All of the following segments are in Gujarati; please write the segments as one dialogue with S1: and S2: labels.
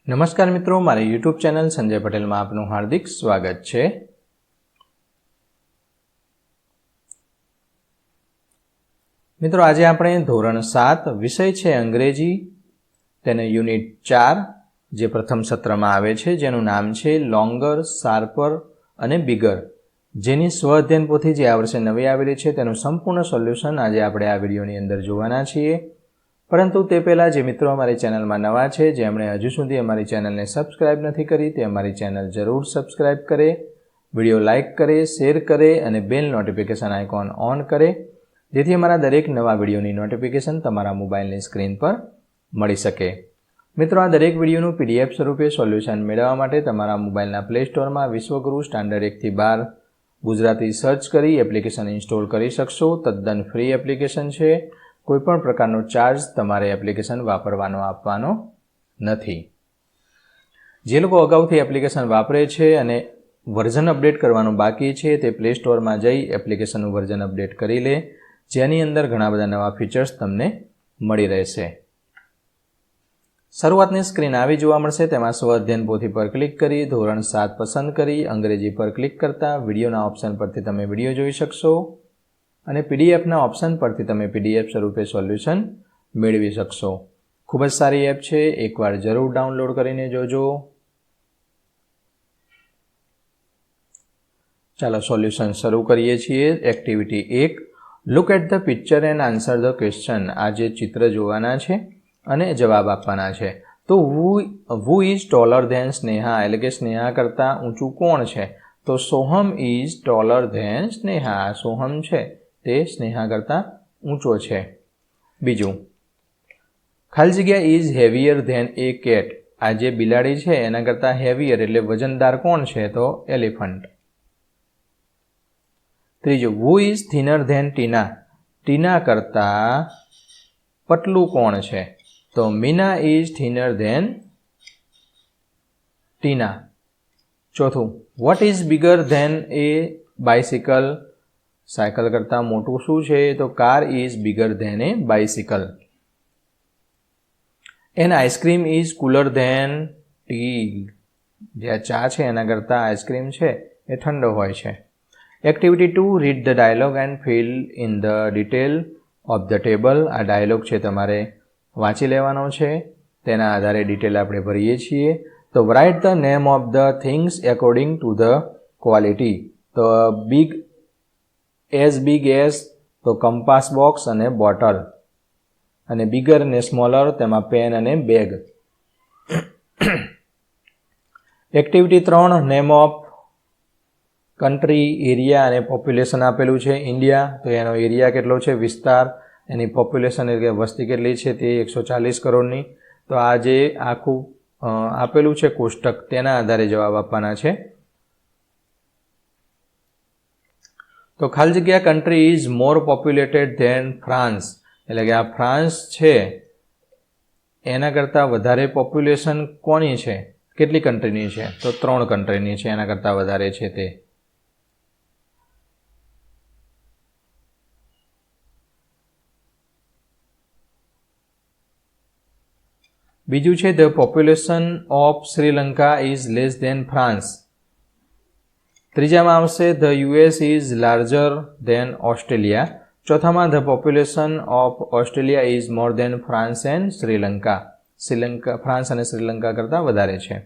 S1: નમસ્કાર મિત્રો, મારી યુટ્યુબ ચેનલ સંજય પટેલમાં આપનું હાર્દિક સ્વાગત છે. મિત્રો, આજે આપણે ધોરણ 7 વિષય છે અંગ્રેજી, તેને યુનિટ 4 જે પ્રથમ સત્રમાં આવે છે, જેનું નામ છે લોંગર, શાર્પર અને બિગર, જેની સ્વઅધ્યયન પોથી જે આ વર્ષે નવી આવેલી છે તેનું સંપૂર્ણ સોલ્યુશન આજે આપણે આ વિડીયોની અંદર જોવાના છીએ. પરંતુ તે પહેલાં જે મિત્રો અમારી ચેનલમાં નવા છે, જેમણે હજુ સુધી અમારી ચેનલને સબસ્ક્રાઇબ નથી કરી, તે અમારી ચેનલ જરૂર સબસ્ક્રાઇબ કરે, વિડીયો લાઇક કરે, શેર કરે અને બેલ નોટિફિકેશન આઇકોન ઓન કરે, જેથી અમારા દરેક નવા વિડીયોની નોટિફિકેશન તમારા મોબાઈલની સ્ક્રીન પર મળી શકે. મિત્રો, આ દરેક વિડીયોનું PDF સ્વરૂપે સોલ્યુશન મેળવવા માટે તમારા મોબાઈલના પ્લે સ્ટોરમાં વિશ્વગુરુ સ્ટાન્ડર્ડ 1 થી 12 ગુજરાતી સર્ચ કરી એપ્લિકેશન ઇન્સ્ટોલ કરી શકશો. તદ્દન ફ્રી એપ્લિકેશન છે. કોઈપણ પ્રકારનો ચાર્જ તમારે એપ્લિકેશન વાપરવાનો આપવાનો નથી. જે લોકો અગાઉથી એપ્લિકેશન વાપરે છે અને વર્ઝન અપડેટ કરવાનું બાકી છે, તે પ્લે સ્ટોરમાં જઈ એપ્લિકેશનનું વર્ઝન અપડેટ કરી લે, જેની અંદર ઘણા બધા નવા ફીચર્સ તમને મળી રહેશે. શરૂઆતની સ્ક્રીન આવી જોવા મળશે. તેમાં સ્વઅધ્યયન પોથી પર ક્લિક કરી ધોરણ 7 પસંદ કરી અંગ્રેજી પર ક્લિક કરતા વિડીયોના ઓપ્શન પરથી તમે વિડીયો જોઈ શકશો અને પીડીએફના ઓપ્શન પરથી તમે PDF સ્વરૂપે સોલ્યુશન મેળવી શકશો. ખૂબ જ સારી એપ છે, એકવાર જરૂર ડાઉનલોડ કરીને જોજો. ચાલો સોલ્યુશન શરૂ કરીએ છીએ. Activity 1, look at the picture and answer the question. આ જે ચિત્ર જોવાના છે અને જવાબ આપવાના છે. તો who is taller than Sneha, એટલે કે સ્નેહા કરતાં ઊંચું કોણ છે? તો Soham is taller than Sneha. Soham છે તે સ્નેહા કરતાં ઊંચો છે. બીજું, ખાલી જગ્યા is heavier than a cat. આ જે બિલાડી છે એના કરતાં હેવીયર એટલે વજનદાર કોણ છે? તો એલિફન્ટ. ત્રીજું, who is thinner than Tina. Tina કરતાં પતલું કોણ છે? તો Meena is thinner than Tina. ચોથું, what is bigger than a bicycle. Cycle કરતાં મોટું શું છે? તો car is bigger than a bicycle. An ice cream is cooler than tea. જે આ ચા છે એના કરતાં આઈસ્ક્રીમ છે એ ઠંડો હોય છે. Activity 2, read the dialogue and fill in the detail of the table. આ ડાયલોગ છે તમારે વાંચી લેવાનો છે, તેના આધારે ડિટેલ આપણે ભરીએ છીએ. તો write the name of the things according to the quality. તો બિગ એઝ તો કંપાસ બોક્સ અને બોટલ, અને બિગર અને સ્મોલર તેમાં પેન અને bag. Activity 3, name of country, area અને પોપ્યુલેશન આપેલું છે. ઇન્ડિયા, તો એનો એરિયા કેટલો છે? વિસ્તાર. એની પોપ્યુલેશન એટલે કે વસ્તી કેટલી છે? તે 140 કરોડની. તો આ જે આખું આપેલું છે કોષ્ટક, તેના આધારે જવાબ આપવાના છે. તો ખાલી જગ્યા country is more populated than France, એટલે કે આ ફ્રાન્સ છે એના કરતાં વધારે પોપ્યુલેશન કોની છે? કેટલી કન્ટ્રીની છે? તો 3 કન્ટ્રીની છે, એના કરતાં વધારે છે તે. બીજું છે the population of Sri Lanka is less than France. ત્રીજામાં આવશે the US is larger than Australia. ચોથામાં the population of Australia is more than France and Sri Lanka. France અને શ્રીલંકા કરતાં વધારે છે.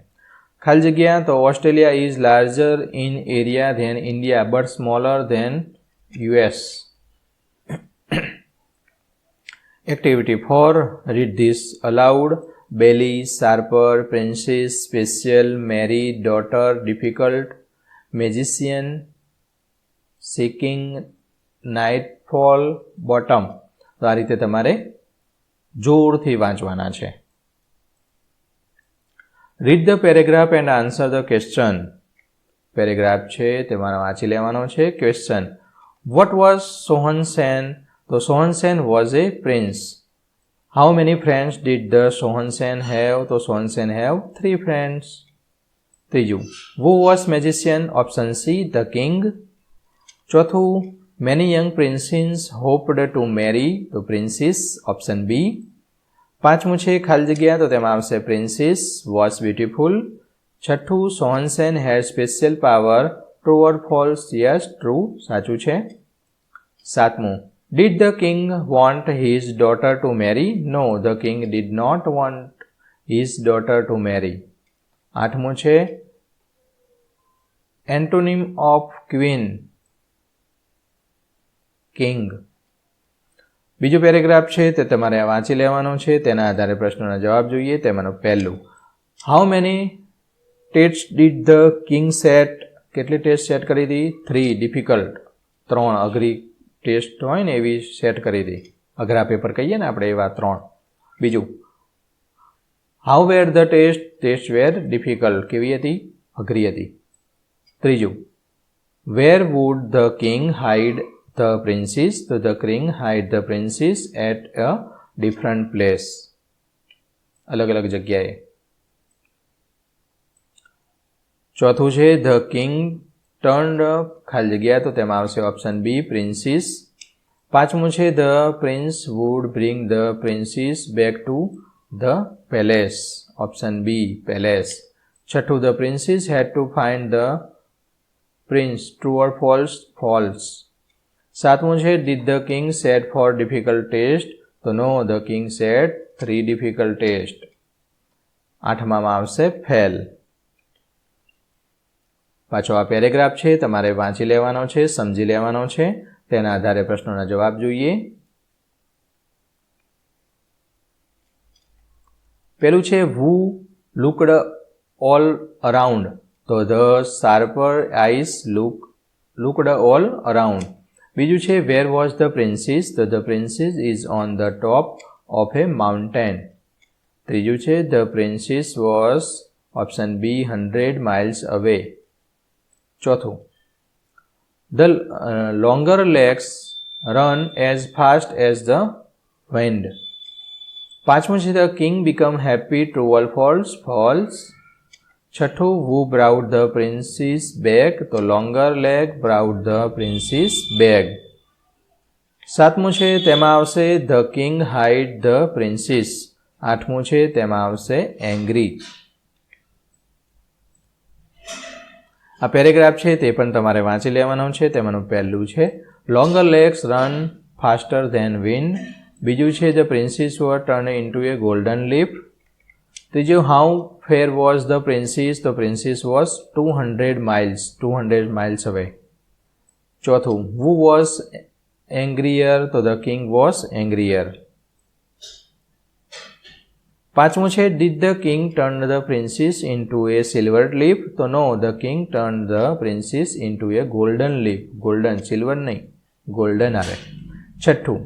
S1: ખાલી જગ્યા, તો Australia is larger in area than India but smaller than US. Activity 4, read this allowed. Belly, sharper, princess, special, Mary, daughter, difficult, magician, seeking, નાઇટફોલ, bottom. તો આ રીતે તમારે જોરથી વાંચવાના છે. Read the paragraph and answer the question. Paragraph છે તમારે વાંચી લેવાનો છે. Question, what was Sohan Sen? તો Sohan Sen was a prince. How many friends did the Sohan Sen have? તો સોહન સેન હેવ 3 ફ્રેન્ડ્સ. ત્રીજું, who was magician? Option C, the king. ચોથું, many young princes hoped to marry. તો પ્રિન્સીસ, ઓપ્શન બી. પાંચમું છે ખાલી જગ્યા, તો તેમાં આવશે પ્રિન્સીસ વોઝ બ્યુટીફુલ. છઠ્ઠું સોહનસેન had special power, true or false? Yes, true, સાચું છે. સાતમું, did the king want his daughter to marry? No, the king did not want his daughter to marry. આઠમું છે એન્ટોનિમ ઓફ ક્વીન, કિંગ. બીજો પેરેગ્રાફ છે તે તમારે વાંચી લેવાનો છે, તેના આધારે પ્રશ્નોના જવાબ જોઈએ. તેમાંનું પહેલું, how many test did the king set? કેટલી ટેસ્ટ સેટ કરી હતી? 3 ડિફિકલ્ટ, 3 અઘરી ટેસ્ટ હોય ને એવી સેટ કરી હતી. અઘરા પેપર કહીએ ને આપણે એવા 3. બીજું, how were the test? Test were difficult, કેવી હતી? અઘરી હતી. ત્રીજું, where would the king hide the princess? તો the king hide the princess at a different place, અલગ અલગ જગ્યાએ. ચોથું છે ધ કિંગ ટર્ન્ડ ખાલી જગ્યા, તો તેમાં આવશે ઓપ્શન બી પ્રિન્સીસ. પાંચમું છે the prince would bring the princess back to the palace, option B palace. છઠ્ઠું, the princess had to find the prince, true or false? False. સાતમું છે did the king set four difficult test? તો no, the king set 3 difficult test. આઠમામાં આવશે ફેલ. પાછો આ પેરેગ્રાફ છે તમારે વાંચી લેવાનો છે, સમજી લેવાનો છે, તેના આધારે પ્રશ્નોના જવાબ જોઈએ. પેલું છે who looked all around? તો the sharper eyes looked all around. બીજું છે where was the princess? તો the princess is on the top of a mountain. ત્રીજું છે the princess was option B 100 miles away. ચોથું, the longer legs run as fast as the wind. પાંચમું છે the king become happy, true or false? False. છઠ્ઠું, who brought the princess back? તો longer leg brought the princess back. સાતમું છે તેમાં આવશે the king hide the princess. આઠમું છે તેમાં આવશે angry. આ પેરેગ્રાફ છે તે પણ તમારે વાંચી લેવાનો છે. તેમાંનું પહેલું છે longer legs run faster than wind. બીજું છે the princess was turned into a golden leaf. ત્રીજું, how far was the princess? તો princess was 200 miles away. ચોથું, who was angrier? તો the king was angrier. પાંચમું છે did the king turn the princess into a silver leaf? તો no, the king turned the princess into a golden leaf. golden, silver નહીં, golden આવે. છઠ્ઠું,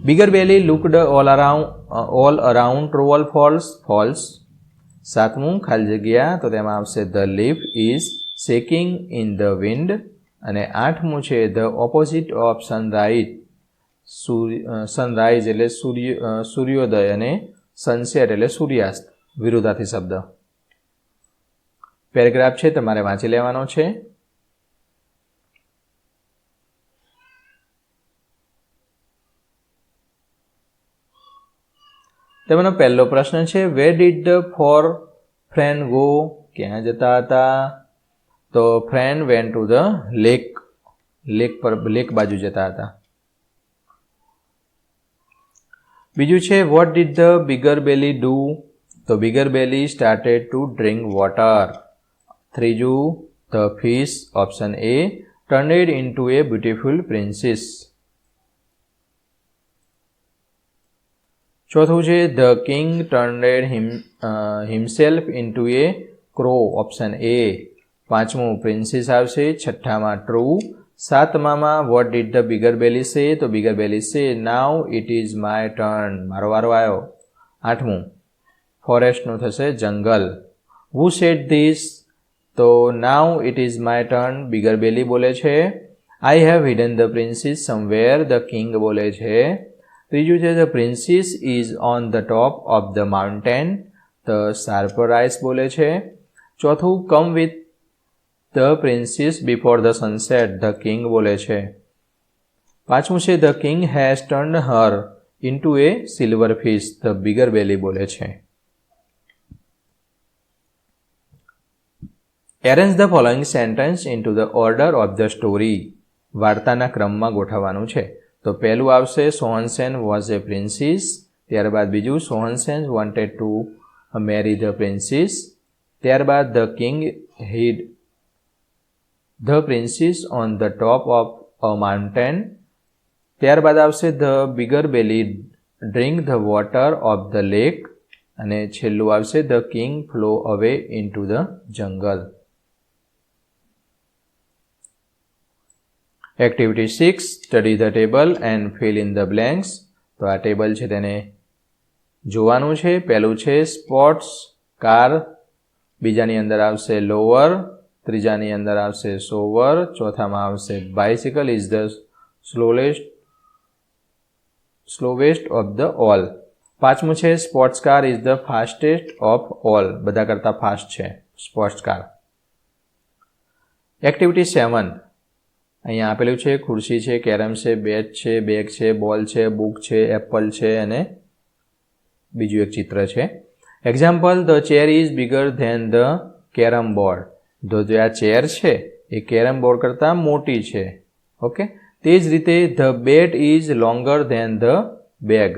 S1: bigger belly looked all around, true or false? False. સાતમું ખાલી જગ્યા, તો તેમાં આવશે the leaf is shaking in the wind. અને આઠમું છે the opposite of sunrise. Sunrise એટલે સૂર્યોદય અને સનસેટ એટલે સૂર્યાસ્ત, વિરુદ્ધાર્થી શબ્દ. પેરેગ્રાફ છે તમારે વાંચી લેવાનો છે. તેમાંનો પહેલો પ્રશ્ન છે where did the four friends go? ક્યાં જતા હતા? તો friend went to the lake. Lake બાજુ જતા હતા. બીજું છે what did the bigger belly do? તો bigger belly started to drink water. ત્રીજું, the fish, option A, turned into a beautiful princess. ચોથું છે the king turned himself into a crow, option A. પાંચમું princess આવશે. છઠ્ઠામાં true. સાતમામાં what did the bigger belly say? તો bigger belly say now it is my turn, મારો વારો આવ્યો. આઠમું ફોરેસ્ટનું થશે જંગલ. who said this? તો now it is my turn, bigger belly બોલે છે. I have hidden the princess somewhere, the king બોલે છે. ત્રીજું છે the princess is on the top of the mountain, the sharper eyes બોલે છે. ચોથું come with the princess before the sunset, the king બોલે છે. પાંચમું છે the king has turned her into a silver fish, the bigger belly બોલે છે. Arrange the following sentence into the order of the story. વાર્તાના ક્રમમાં ગોઠવવાનું છે. તો પહેલું આવશે સોહનસેન વોઝ એ પ્રિન્સીસ. ત્યારબાદ બીજું સોહનસેન wanted to marry the princess. ત્યારબાદ the king hid the princess on the top of a mountain. ત્યારબાદ આવશે the bigger belly drink the water of the lake. અને છેલ્લું આવશે the king flow away into the jungle. Activity 6, study the table and fill in the blanks. તો આ ટેબલ છે તેને જોવાનું છે. પહેલું છે સ્પોર્ટ્સ કાર, બીજાની અંદર આવશે લોવર, ત્રીજાની અંદર આવશે સોવર, ચોથામાં આવશે bicycle is the slowest of the all. પાંચમું છે sports car is the fastest of all. બધા કરતાં ફાસ્ટ છે સ્પોર્ટ્સ કાર. એક્ટિવિટી 7, અહીંયા આપેલું છે ખુરશી છે, કેરમ છે, બેટ છે, બેગ છે, બોલ છે, બુક છે, એપલ છે અને બીજું એક ચિત્ર છે. Example, the chair is bigger than the carrom board. તો જે આ ચેર છે એ કેરમ બોર્ડ કરતાં મોટી છે. ઓકે, તે જ રીતે the bat is longer than the bag.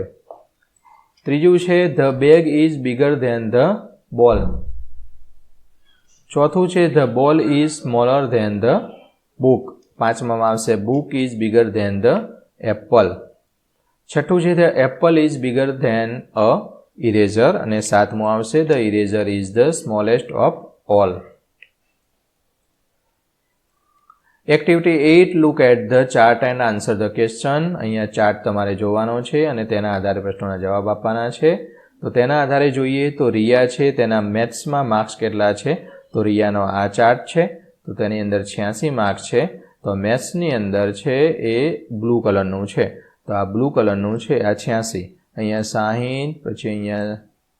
S1: ત્રીજું છે the bag is bigger than the ball. ચોથું છે the ball is smaller than the book. પાંચમામાં આવશે book is bigger than the apple. છઠ્ઠું છે the apple is bigger than a eraser. અને સાતમું આવશે the eraser is the smallest of all. Activity 8, look at the chart and answer the question. અહીંયા ચાર્ટ તમારે જોવાનો છે અને તેના આધારે પ્રશ્નોના જવાબ આપવાના છે. તો તેના આધારે જોઈએ તો રિયા છે, તેના મેથ્સમાં માર્ક્સ કેટલા છે? તો રિયાનો આ ચાર્ટ છે, તો તેની અંદર 86 માર્ક્સ છે. તો મેથ્સની અંદર છે એ બ્લુ કલરનું છે, તો આ બ્લુ કલરનું છે આ 86. અહીંયા 60, પછી અહીંયા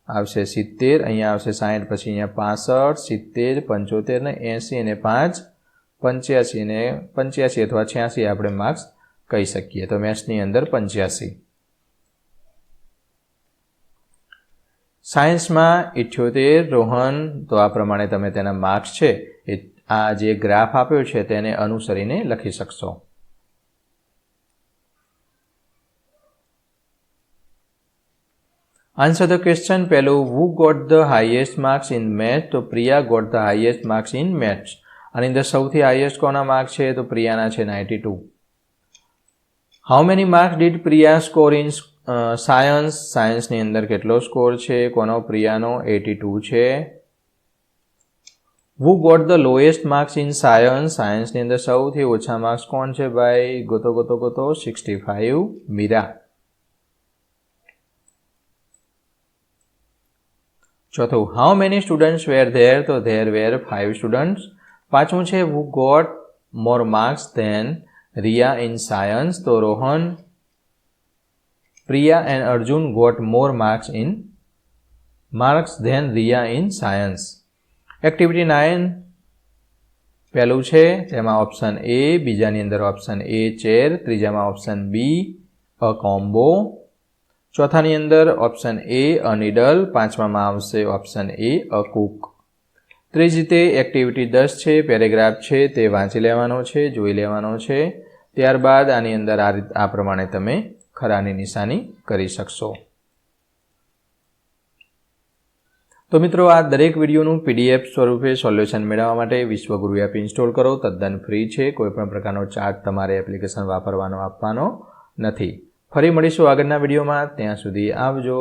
S1: આવશે 70, અહીંયા આવશે 60, પછી અહીંયા 65, 70, 75 ને 80 અને 5 85 ને 85 અથવા 86 આપણે માર્ક્સ કહી શકીએ. તો મેથ્સની અંદર 85. સાયન્સમાં 78 રોહન. તો આ પ્રમાણે તમે તેના માર્ક્સ છે એ આ જે ગ્રાફ આપ્યો છે તેને અનુસરીને લખી શકશો. Answer the question. પહેલું, who got the highest marks in math? તો Priya got the highest marks in maths. આની અંદર સૌથી હાઈએસ્ટ કોના માર્ક્સ છે? તો પ્રિયાના છે 92. How many marks did Priya score in science? સાયન્સની અંદર કેટલો સ્કોર છે કોનો? પ્રિયાનો 82 છે. Who got the lowest marks in science? સાયન્સની અંદર સૌથી ઓછા માર્ક્સ કોણ છે ભાઈ? ગોતો 65, મીરા. ચોથું, how many students were there? તો ધેર વેર 5 સ્ટુડન્ટ્સ. પાંચમું છે who got more marks than Riya in science? તો Rohan, Priya and Arjun got more marks than Riya in science. Activity 9, પહેલું છે તેમાં ઓપ્શન એ, બીજાની અંદર ઓપ્શન એ ચેર, ત્રીજામાં ઓપ્શન બી અ કોમ્બો, ચોથાની અંદર ઓપ્શન એ અ નીડલ, પાંચમામાં આવશે ઓપ્શન એ અ કુક. તે જ રીતે એક્ટિવિટી 10 છે, પેરેગ્રાફ છે તે વાંચી લેવાનો છે, જોઈ લેવાનો છે. ત્યારબાદ આની અંદર આ પ્રમાણે તમે ખરાની નિશાની કરી શકશો. તો મિત્રો, આ દરેક વિડીયોનું PDF સ્વરૂપે સોલ્યુશન મેળવવા માટે વિશ્વગુરુ એપ ઇન્સ્ટોલ કરો. તદ્દન ફ્રી છે. કોઈપણ પ્રકારનો ચાર્જ તમારે એપ્લિકેશન વાપરવાનો આપવાનો નથી. ફરી મળીશું આગળના વિડીયોમાં. ત્યાં સુધી આવજો.